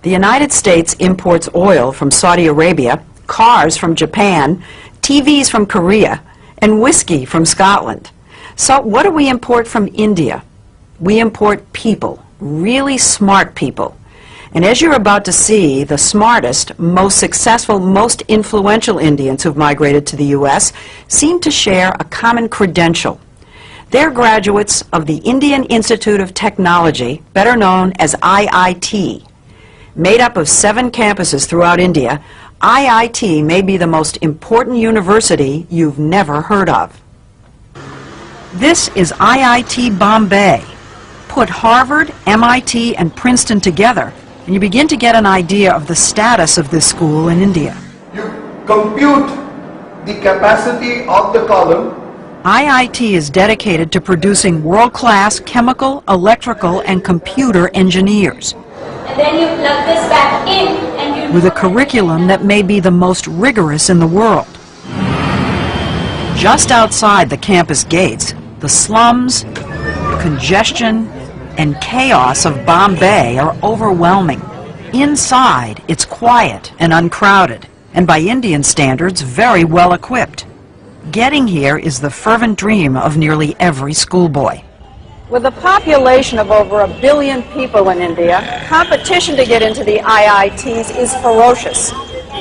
The United States imports oil from Saudi Arabia, cars from Japan, TVs from Korea, and whiskey from Scotland. So what do we import from India? We import people, really smart people. And as you're about to see, the smartest, most successful, most influential Indians who've migrated to the U.S. seem to share a common credential. They're graduates of the Indian Institute of Technology, better known as IIT. Made up of 7 campuses throughout India, IIT may be the most important university you've never heard of. This is IIT Bombay. Put Harvard, MIT, and Princeton together, and you begin to get an idea of the status of this school in India. You compute the capacity of the column. IIT is dedicated to producing world-class chemical, electrical, and computer engineers. And then you plug this back in and you... With a curriculum that may be the most rigorous in the world. Just outside the campus gates, the slums, congestion, and chaos of Bombay are overwhelming. Inside, it's quiet and uncrowded, and by Indian standards, very well equipped. Getting here is the fervent dream of nearly every schoolboy. With a population of over 1 billion people in India, competition to get into the IITs is ferocious.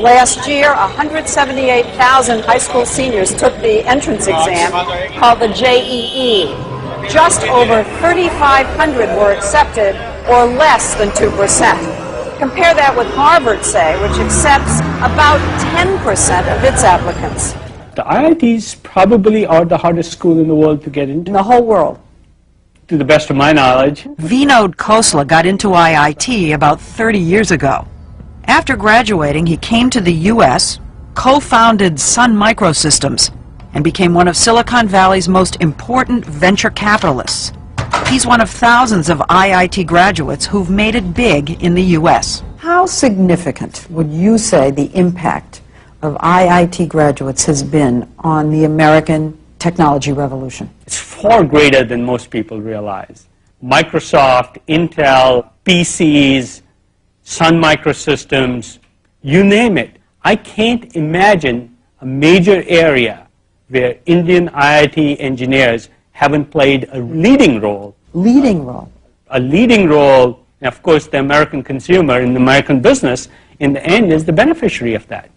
Last year, 178,000 high school seniors took the entrance exam called the JEE. Just over 3,500 were accepted, or less than 2%. Compare that with Harvard, say, which accepts about 10% of its applicants. The IITs probably are the hardest school in the world to get into. In the whole world. To the best of my knowledge. Vinod Khosla got into IIT about 30 years ago. After graduating, he came to the U.S., co-founded Sun Microsystems, and became one of Silicon Valley's most important venture capitalists. He's one of thousands of IIT graduates who've made it big in the U.S. How significant would you say the impact of IIT graduates has been on the American technology revolution? It's far greater than most people realize. Microsoft, Intel, PCs, Sun Microsystems, you name it. I can't imagine a major area where Indian IIT engineers haven't played a leading role. Leading role? A leading role, and of course the American consumer and the American business in the end is the beneficiary of that.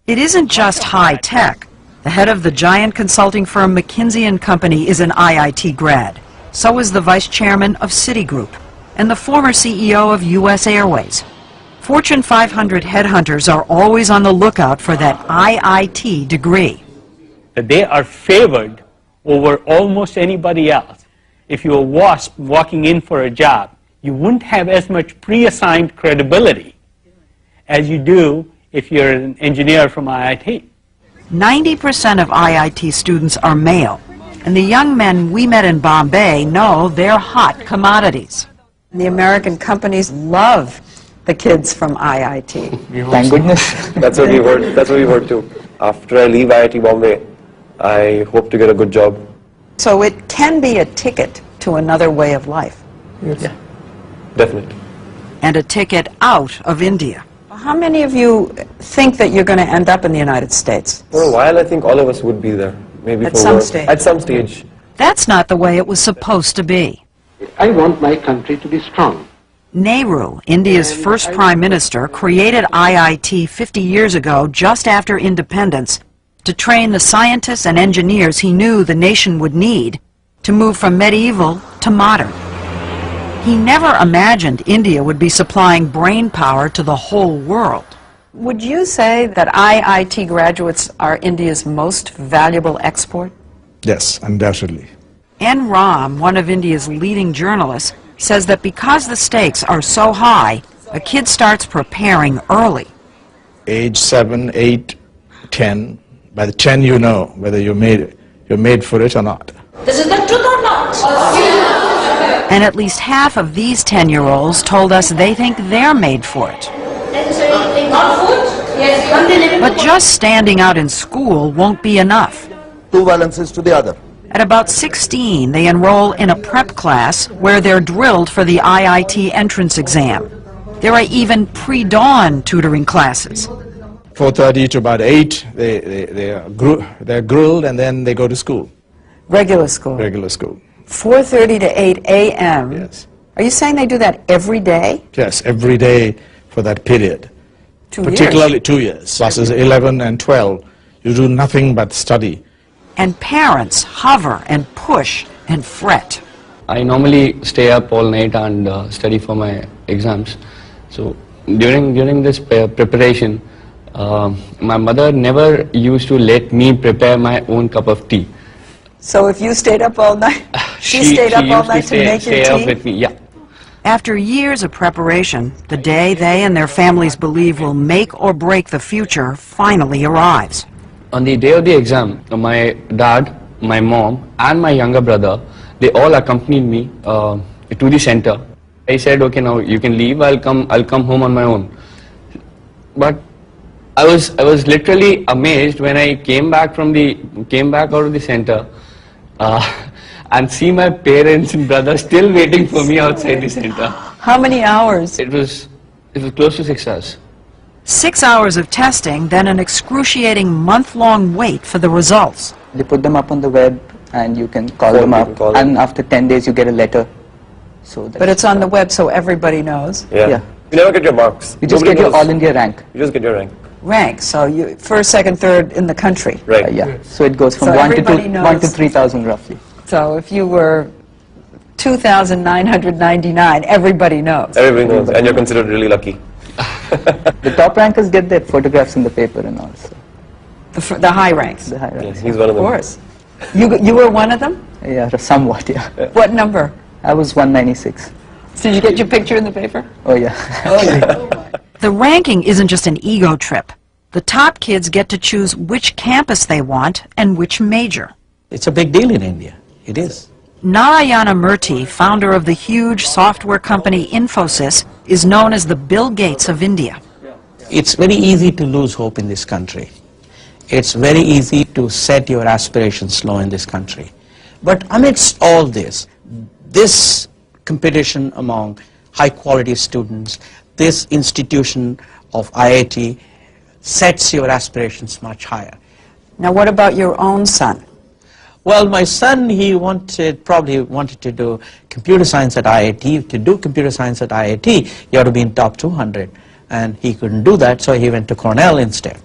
It isn't just high tech. The head of the giant consulting firm McKinsey & Company is an IIT grad. So is the vice chairman of Citigroup and the former CEO of U.S. Airways. Fortune 500 headhunters are always on the lookout for that IIT degree. They are favored over almost anybody else. If you're a WASP walking in for a job, you wouldn't have as much pre-assigned credibility as you do if you're an engineer from IIT. 90% of IIT students are male, and the young men we met in Bombay know they're hot commodities. The American companies love the kids from IIT. Thank goodness. That's what we heard. That's what we heard too. After I leave IIT Bombay, I hope to get a good job. So it can be a ticket to another way of life. Yes. Yeah, definitely. And a ticket out of India. How many of you think that you're going to end up in the United States? For a while, I think all of us would be there. Maybe at for some work. stage. At some stage. That's not the way it was supposed to be. I want my country to be strong. Nehru, India's first prime minister, created IIT 50 years ago, just after independence, to train the scientists and engineers he knew the nation would need to move from medieval to modern. He never imagined India would be supplying brain power to the whole world. Would you say that IIT graduates are India's most valuable export? Yes, undoubtedly. N. Ram, one of India's leading journalists, says that because the stakes are so high, a kid starts preparing early. Age 7, 8, 10. By the 10 you know whether you're made for it or not. This is the truth or not? And at least half of these 10-year-olds told us they think they're made for it. But just standing out in school won't be enough. Two valences to the other. At about 16, they enroll in a prep class where they're drilled for the IIT entrance exam. There are even pre-dawn tutoring classes. 4:30 to about 8, they're grilled, and then they go to school, Regular school. regular school. 4:30 to 8 a.m. Yes. Are you saying they do that every day? Yes, every day for that period. 2 years. Particularly 2 years. Classes 11 and 12, you do nothing but study. And parents hover and push and fret. I normally stay up all night and study for my exams. So during this preparation, my mother never used to let me prepare my own cup of tea. So if you stayed up all night, she stayed up all night to make your stay up tea? with me, yeah. After years of preparation, the day they and their families believe will make or break the future finally arrives. On the day of the exam, my dad, my mom, and my younger brother, they all accompanied me to the center. I said, okay, now you can leave. I'll come home on my own. But I was literally amazed when I came back out of the center and see my parents and brother still waiting for me outside the center. How many hours? It was close to 6 hours. 6 hours of testing, then an excruciating month-long wait for the results. They put them up on the web and you can call Phone, them you up, can call and them. after 10 days you get a letter. So But it's on the web so everybody knows. Yeah. Yeah. You never get your marks. you just Nobody get your knows. all India rank. You just get your rank. Rank, so you first, second, third in the country. Right. Yeah. So it goes from So 1 to everybody 1 to knows. 3,000 roughly. So if you were 2,999, everybody knows. Everybody knows, and you're considered really lucky. The top rankers get their photographs in the paper and all. So The high ranks, the high Yes, ranks. he's one of of them. course. You were one of them? Yeah, somewhat. Yeah. What number? I was 196. Did you get your picture in the paper? Oh yeah. The ranking isn't just an ego trip. The top kids get to choose which campus they want and which major. It's a big deal in India. It is. Narayana Murthy, founder of the huge software company Infosys, is known as the Bill Gates of India. It's very easy to lose hope in this country. It's very easy to set your aspirations low in this country. But amidst all this competition among high-quality students, this institution of IIT sets your aspirations much higher. Now what about your own son? Well, my son, he probably wanted to do computer science at IIT. To do computer science at IIT, you have to be in top 200. And he couldn't do that, so he went to Cornell instead.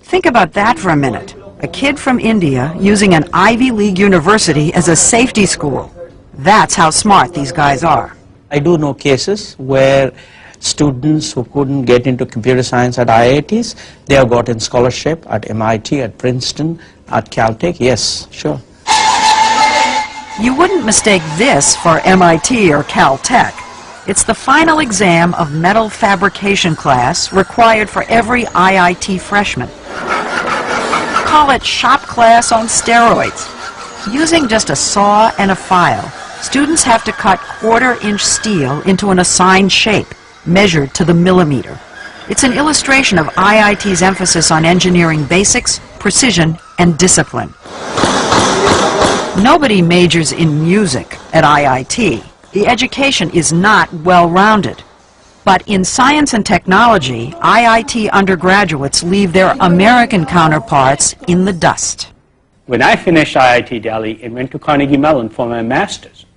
Think about that for a minute. A kid from India using an Ivy League university as a safety school. That's how smart these guys are. I do know cases where students who couldn't get into computer science at IITs, they have gotten scholarship at MIT, at Princeton, at Caltech. Yes, sure. You wouldn't mistake this for MIT or Caltech. It's the final exam of metal fabrication class required for every IIT freshman. Call it shop class on steroids. Using just a saw and a file, students have to cut quarter-inch steel into an assigned shape, measured to the millimeter. It's an illustration of IIT's emphasis on engineering basics, precision, and discipline. Nobody majors in music at IIT. The education is not well-rounded. But in science and technology, IIT undergraduates leave their American counterparts in the dust. When I finished IIT Delhi and went to Carnegie Mellon for my master's,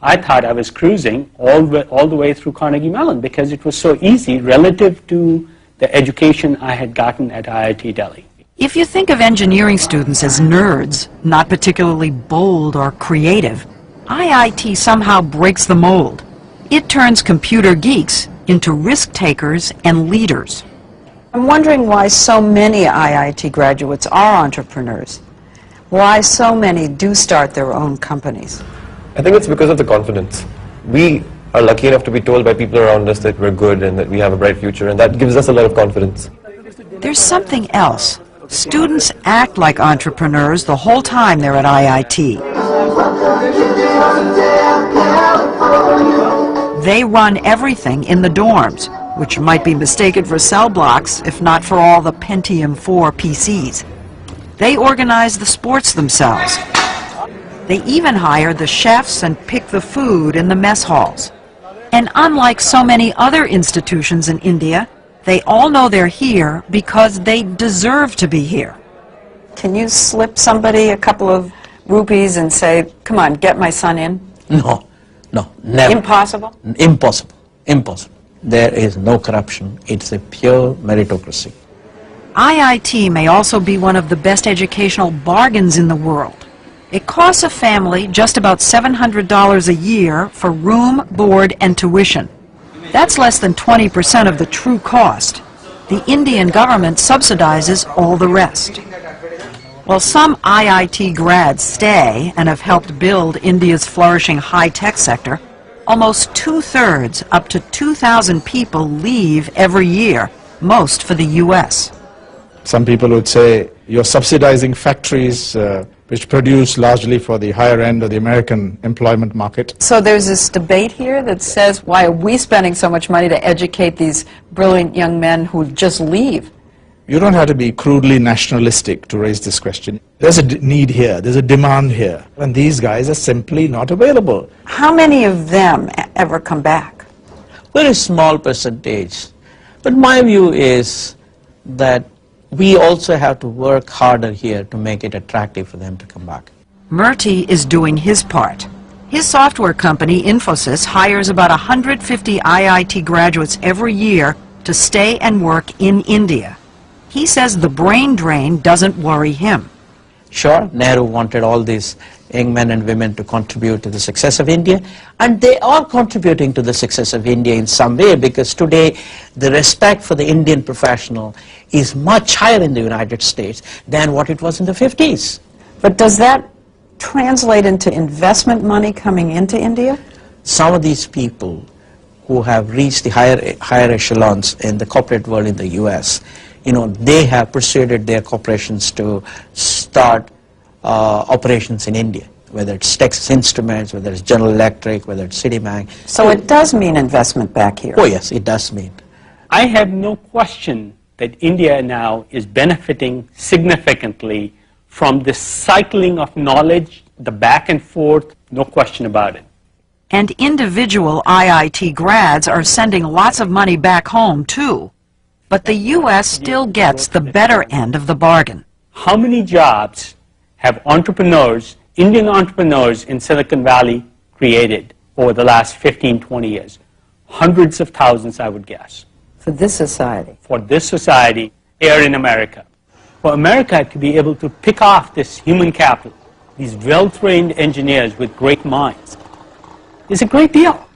I thought I was cruising all the way through Carnegie Mellon because it was so easy relative to the education I had gotten at IIT Delhi. If you think of engineering students as nerds, not particularly bold or creative, IIT somehow breaks the mold. It turns computer geeks into risk takers and leaders. I'm wondering why so many IIT graduates are entrepreneurs. Why so many do start their own companies. I think it's because of the confidence. We are lucky enough to be told by people around us that we're good and that we have a bright future, and that gives us a lot of confidence. There's something else. Students act like entrepreneurs the whole time they're at IIT. They run everything in the dorms, which might be mistaken for cell blocks if not for all the Pentium 4 PCs. They organize the sports themselves. They even hire the chefs and pick the food in the mess halls. And unlike so many other institutions in India, they all know they're here because they deserve to be here. Can you slip somebody a couple of rupees and say, come on, get my son in? No, no, never. Impossible? Impossible, impossible. There is no corruption. It's a pure meritocracy. IIT may also be one of the best educational bargains in the world. It costs a family just about $700 a year for room, board, and tuition. That's less than 20% of the true cost. The Indian government subsidizes all the rest. While some IIT grads stay and have helped build India's flourishing high-tech sector, almost 2/3, up to 2,000 people leave every year, most for the U.S. Some people would say you're subsidizing factories which produce largely for the higher end of the American employment market. So there's this debate here that says, why are we spending so much money to educate these brilliant young men who just leave? You don't have to be crudely nationalistic to raise this question. There's a need here, there's a demand here, and these guys are simply not available. How many of them ever come back? Very small percentage. But my view is that we also have to work harder here to make it attractive for them to come back. Murthy is doing his part. His software company, Infosys, hires about 150 IIT graduates every year to stay and work in India. He says the brain drain doesn't worry him. Sure, Nehru wanted all these young men and women to contribute to the success of India, and they are contributing to the success of India in some way, because today the respect for the Indian professional is much higher in the United States than what it was in the 50s. But does that translate into investment money coming into India? Some of these people who have reached the higher echelons in the corporate world in the US, they have persuaded their corporations to start operations in India, whether it's Texas Instruments, whether it's General Electric, whether it's Citibank. So it does mean investment back here? Oh yes, it does mean. I have no question that India now is benefiting significantly from this cycling of knowledge, the back and forth, no question about it. And individual IIT grads are sending lots of money back home too. But the U.S. still gets the better end of the bargain. How many jobs have entrepreneurs, Indian entrepreneurs in Silicon Valley created over the last 15, 20 years? Hundreds of thousands, I would guess. For this society? For this society here in America. For America to be able to pick off this human capital, these well-trained engineers with great minds, is a great deal.